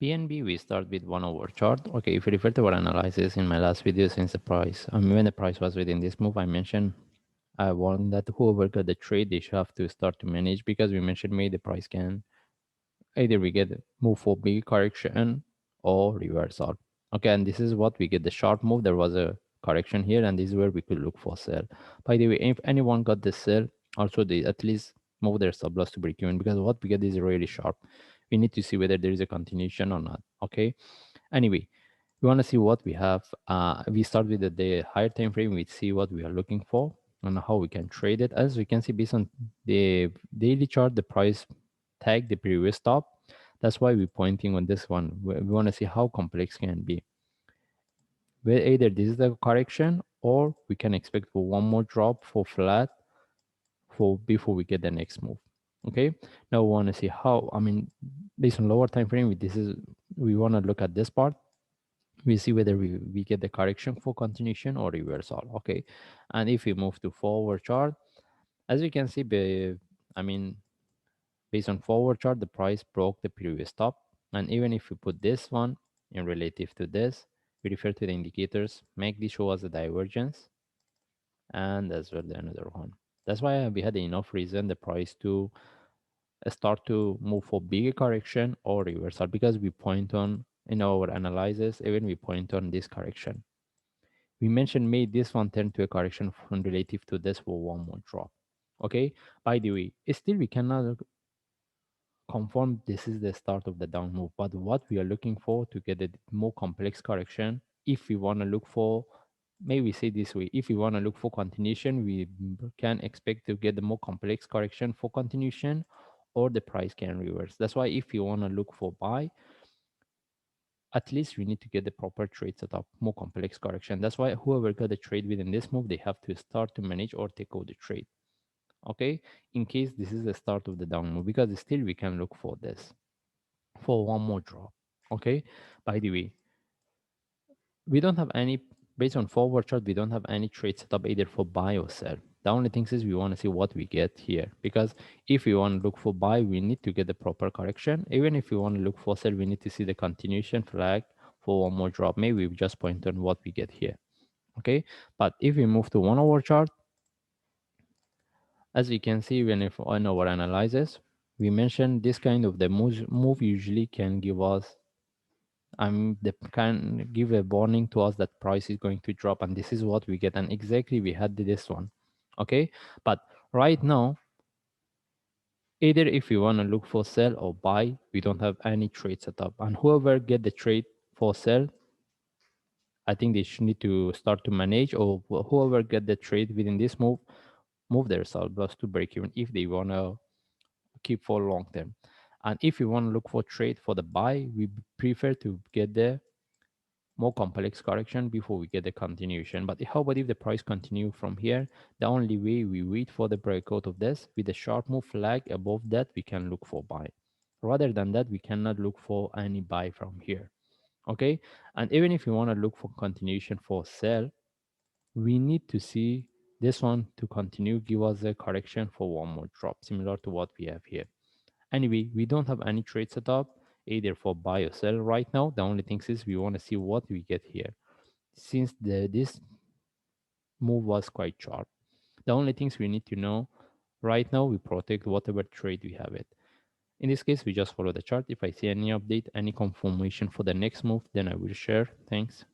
BNB, we start with 1 hour chart. Okay, if you refer to our analysis in my last video, since the price, when the price was within this move, I mentioned I want that whoever got the trade, they should have to start to manage, because we mentioned maybe the price can either we get move for big correction or reversal. Okay, and this is what we get the sharp move. There was a correction here, and this is where we could look for sell. By the way, if anyone got the sell, also they at least move their stop loss to break even, because what we get is really sharp. We need to see whether there is a continuation or not. Okay, anyway, we want to see what we have. We start with the higher time frame. We see what we are looking for and how we can trade it. As we can see, based on the daily chart, the price tag the previous stop. That's why we're pointing on this one. We want to see how complex can be. Where either this is the correction, or we can expect for one more drop for flat for before we get the next move. Okay, now we want to see how, based on lower time frame, we want to look at this part. We see whether we get the correction for continuation or reversal. Okay, and if we move to forward chart, as you can see, I mean based on forward chart, the price broke the previous top. And even if we put this one in relative to this, we refer to the indicators, make this show as a divergence, and as well the another one. That's why we had enough reason the price to start to move for bigger correction or reversal, because we point on in our analysis, even we point on this correction. We mentioned made this one turn to a correction from relative to this for one more drop. Okay, by the way, still we cannot confirm this is the start of the down move, but what we are looking for to get a more complex correction, if we want to look for, maybe say this way, if we want to look for continuation, we can expect to get the more complex correction for continuation, or the price can reverse. That's why if you want to look for buy, at least we need to get the proper trade setup, more complex correction. That's why whoever got the trade within this move, they have to start to manage or take out the trade. Okay, in case this is the start of the down move, because still we can look for this for one more drop. Okay, by the way, we don't have any, based on forward chart, we don't have any trade setup either for buy or sell. The only thing is we want to see what we get here, because if we want to look for buy, we need to get the proper correction. Even if we want to look for sell, we need to see the continuation flag for one more drop. Maybe we just point on what we get here. Okay, but if we move to 1 hour chart, as you can see, when if on our analysis, we mentioned this kind of the move usually can give us, they can give a warning to us that price is going to drop, and this is what we get, and exactly we had this one. Okay, but right now, either if we want to look for sell or buy, we don't have any trade setup, and whoever get the trade for sell, I think they should need to start to manage, or whoever get the trade within this move their stop loss to break even if they want to keep for long term. And if you want to look for trade for the buy, we prefer to get the more complex correction before we get the continuation. But how about if the price continue from here? The only way we wait for the breakout of this with a sharp move flag above that, we can look for buy. Rather than that, we cannot look for any buy from here. Okay, and even if you want to look for continuation for sell, we need to see this one to continue, give us a correction for one more drop, similar to what we have here. Anyway, we don't have any trade setup either for buy or sell right now. The only thing is we want to see what we get here. Since this move was quite sharp, the only things we need to know right now, we protect whatever trade we have it. In this case, we just follow the chart. If I see any update, any confirmation for the next move, then I will share. Thanks.